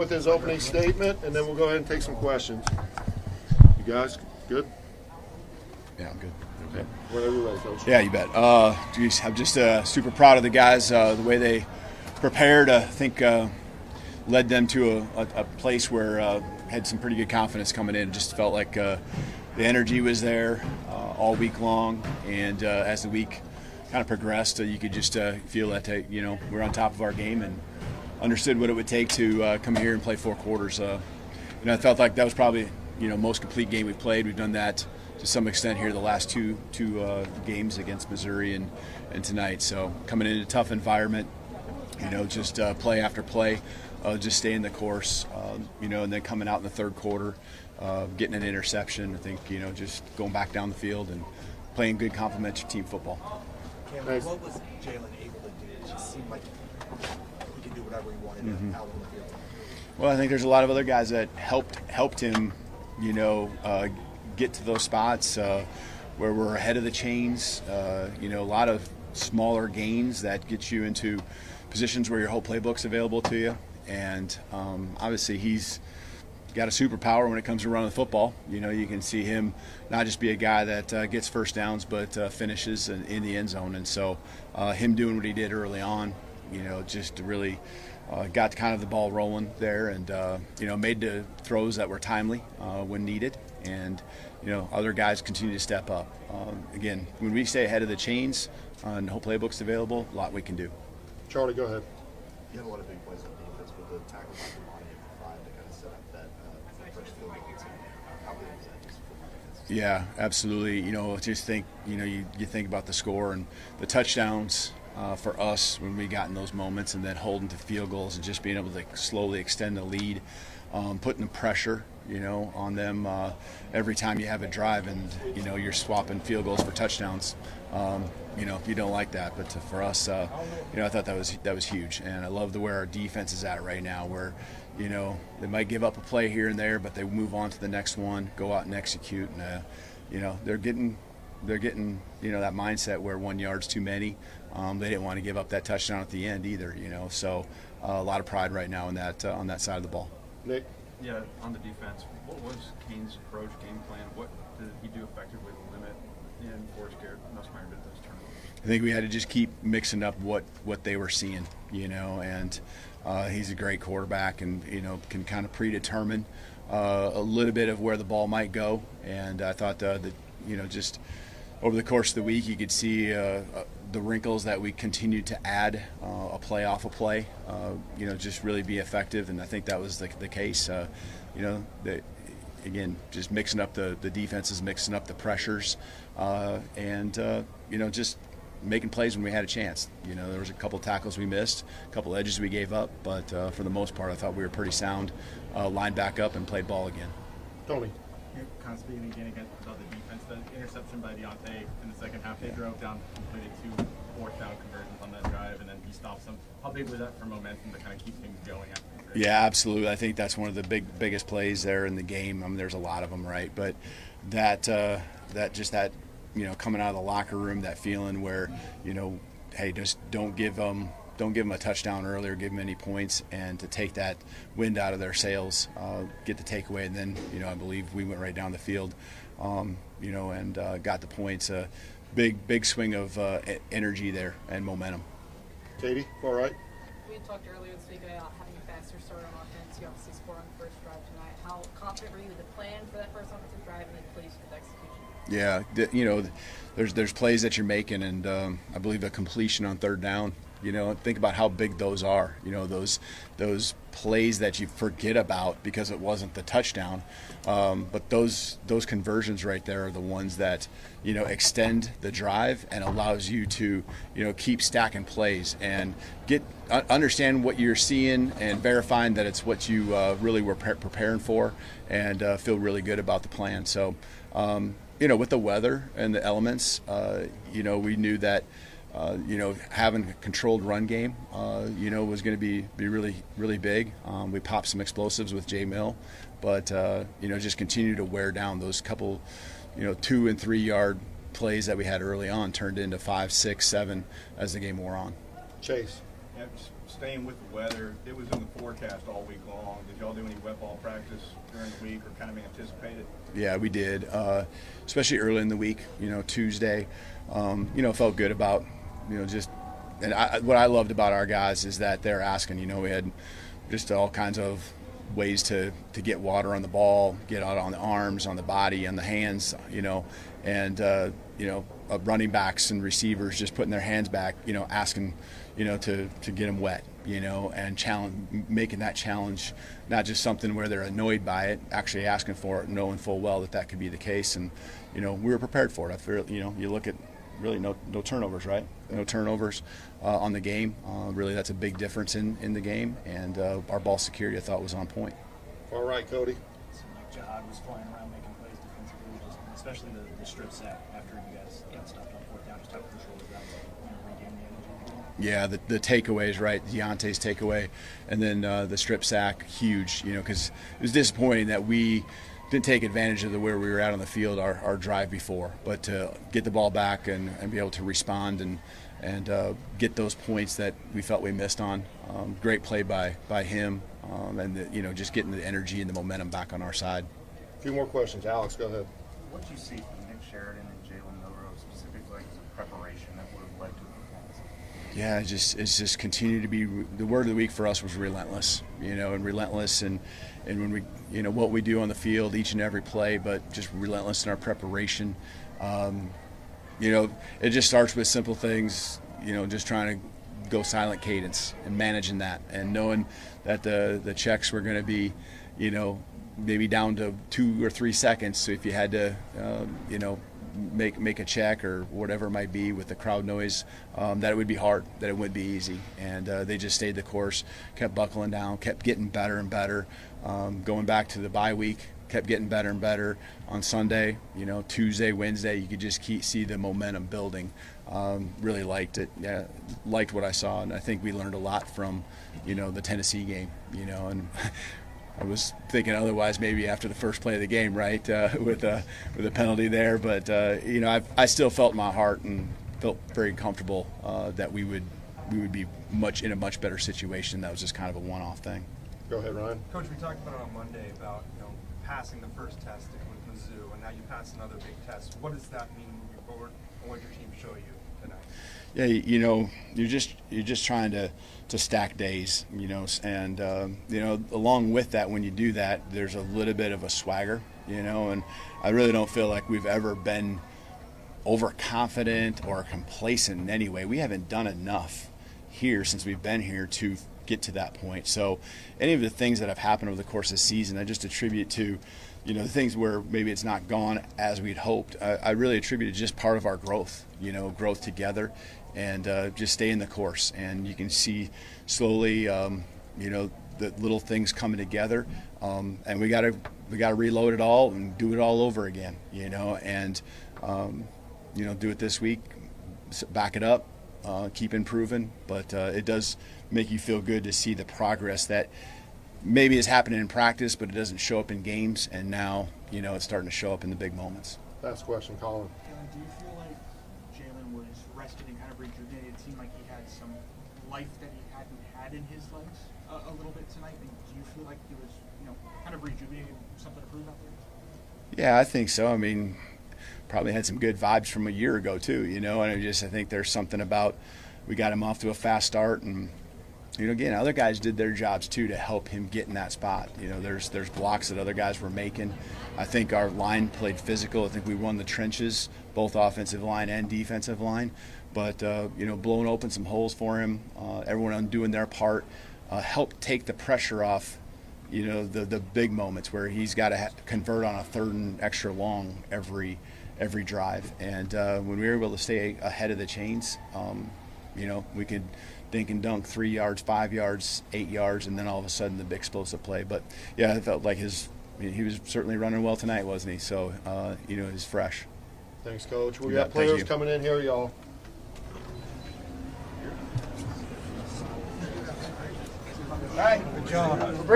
With his opening statement, and then we'll go ahead and take some questions. You guys good? Yeah, I'm good. Okay. Whenever you're ready, Coach. Yeah, you bet. Geez, I'm just super proud of the guys, the way they prepared. I think led them to a place where had some pretty good confidence coming in. Just felt like the energy was there all week long, and as the week kind of progressed, you could just feel that we're on top of our game and understood what it would take to come here and play 4 quarters. I felt like that was probably most complete game we've played. We've done that to some extent here the last two games against Missouri and tonight. So coming in a tough environment, just play after play, just staying the course, and then coming out in the third quarter, getting an interception. I think just going back down the field and playing good complementary team football. Cameron, what was Jalen able to do? It just seemed like he could do whatever he wanted out on the field. Well, I think there's a lot of other guys that helped him, get to those spots where we're ahead of the chains. A lot of smaller gains that get you into positions where your whole playbook's available to you. And obviously he's got a superpower when it comes to running the football. You can see him not just be a guy that gets first downs, but finishes in the end zone. And so him doing what he did early on, just really got kind of the ball rolling there and, made the throws that were timely when needed. And, other guys continue to step up. Again, when we stay ahead of the chains and the whole playbook's available, a lot we can do. Charlie, go ahead. You had a lot of big plays on defense with the tackle by Bama and 5 to kind of set up that first field goal. How big was that just for my defense? Yeah, absolutely. Just think, you think about the score and the touchdowns for us when we got in those moments, and then holding to field goals and just being able to slowly extend the lead, putting the pressure, on them every time you have a drive, and you're swapping field goals for touchdowns. You don't like that, but for us, I thought that was huge, and I love where our defense is at right now, where they might give up a play here and there, but they move on to the next one, go out and execute, and they're getting that mindset where 1 yard's too many. They didn't want to give up that touchdown at the end either, so a lot of pride right now on that side of the ball. Nick? Yeah, on the defense, what was Kane's approach, game plan? What did he do effectively to limit and force Garrett Nussmeier to those turnovers? I think we had to just keep mixing up what they were seeing, and he's a great quarterback and, can kind of predetermine a little bit of where the ball might go. And I thought that, just over the course of the week, you could see the wrinkles that we continued to add a play off a play, just really be effective. And I think that was the case. Again, just mixing up the defenses, mixing up the pressures, and just making plays when we had a chance. There was a couple tackles we missed, a couple edges we gave up, but for the most part, I thought we were pretty sound, lined back up and played ball again. Tony? You're kind of speaking again about the defense, the interception by Deontay in the second half. They drove down, completed 2 fourth-down conversions on that drive, and then he stopped some. How big was that for momentum to kind of keep things going after the break? Yeah, absolutely. I think that's one of the biggest plays there in the game. I mean, there's a lot of them, right? But that coming out of the locker room, that feeling where, hey, just don't give them a touchdown early or give them any points, and to take that wind out of their sails, get the takeaway, and then I believe we went right down the field, and got the points. Big swing of energy there and momentum. Katie, all right? We had talked earlier this week about having a faster start on offense. You obviously scored on the first drive tonight. How confident were you with the plan for that first offensive drive and then pleased with execution? Yeah, there's plays that you're making, and I believe a completion on third down. Think about how big those are. Those plays that you forget about because it wasn't the touchdown. But those conversions right there are the ones that extend the drive and allows you to keep stacking plays and understand what you're seeing and verifying that it's what you really were preparing for, and feel really good about the plan. So with the weather and the elements, we knew that. Having a controlled run game, was going to be really, really big. We popped some explosives with Jay Mill, but, just continue to wear down those couple, 2 and 3 yard plays that we had early on turned into 5, 6, 7 as the game wore on. Chase? Staying with the weather, it was in the forecast all week long. Did y'all do any wet ball practice during the week or kind of anticipate it? Yeah, we did, especially early in the week. Tuesday, felt good about, just. And what I loved about our guys is that they're asking. We had just all kinds of ways to get water on the ball, get out on the arms, on the body, on the hands, and running backs and receivers just putting their hands back, asking, to get them wet, and making that challenge not just something where they're annoyed by it, actually asking for it, knowing full well that could be the case, and we were prepared for it. I feel, you look at really no turnovers, right? No turnovers on the game. Really, that's a big difference in the game, and our ball security I thought was on point. All right, Cody. It seemed like Jihad was flying around making plays defensively, especially the strip sack after you guys got stopped on fourth down. Just how crucial was that to regain the energy? Yeah, the takeaways, right? Deontay's takeaway, and then the strip sack, huge. Because it was disappointing that we didn't take advantage of where we were at on the field our drive before, but to get the ball back and be able to respond and get those points that we felt we missed on. Great play by him, and just getting the energy and the momentum back on our side. A few more questions. Alex, go ahead. What did you see from Nick Sheridan and Jalen Milroe specifically as a preparation that would have led to the performance? Yeah, it's just continued to be the word of the week for us was relentless, and relentless and when we, what we do on the field each and every play, but just relentless in our preparation. It just starts with simple things, just trying to go silent cadence and managing that and knowing that the checks were going to be, maybe down to 2 or 3 seconds. So if you had to, make a check or whatever it might be with the crowd noise, that it would be hard, that it wouldn't be easy. And they just stayed the course, kept buckling down, kept getting better and better. Going back to the bye week, kept getting better and better. On Sunday, Tuesday, Wednesday, you could just see the momentum building. Really liked it. Yeah, liked what I saw, and I think we learned a lot from, the Tennessee game. And I was thinking otherwise maybe after the first play of the game, right, with a penalty there. But I still felt in my heart and felt very comfortable that we would be in a much better situation. That was just kind of a one-off thing. Go ahead, Ryan. Coach, we talked about it on Monday about passing the first test with Mizzou, and now you passed another big test. What does that mean moving forward, and what did your team show you tonight? Yeah, you're just trying to stack days, and along with that, when you do that, there's a little bit of a swagger, and I really don't feel like we've ever been overconfident or complacent in any way. We haven't done enough here since we've been here to get to that point. So any of the things that have happened over the course of the season, I just attribute to, the things where maybe it's not gone as we'd hoped. I really attribute it just part of our growth, growth together, and just stay in the course. And you can see slowly, the little things coming together, and we got to reload it all and do it all over again, and do it this week, back it up, keep improving. But it does make you feel good to see the progress that maybe is happening in practice, but it doesn't show up in games, and now it's starting to show up in the big moments. Last question, Colin. Kalen, do you feel like Jalen was rested and kind of rejuvenated? It seemed like he had some life that he hadn't had in his legs a little bit tonight. And do you feel like he was, kind of rejuvenated, something to prove out there? Yeah, I think so. I mean, probably had some good vibes from a year ago too, and I think there's something about we got him off to a fast start, and again, other guys did their jobs too to help him get in that spot. There's blocks that other guys were making. I think our line played physical. I think we won the trenches, both offensive line and defensive line. But blowing open some holes for him, everyone doing their part, helped take the pressure off. The big moments where he's got to convert on a third and extra long every drive. And when we were able to stay ahead of the chains, we could dink and dunk 3 yards, 5 yards, 8 yards, and then all of a sudden the big explosive play. But yeah, I felt like he was certainly running well tonight, wasn't he? So he's fresh. Thanks, Coach. We Yeah, got players thank you. coming in here, y'all. All right, good job.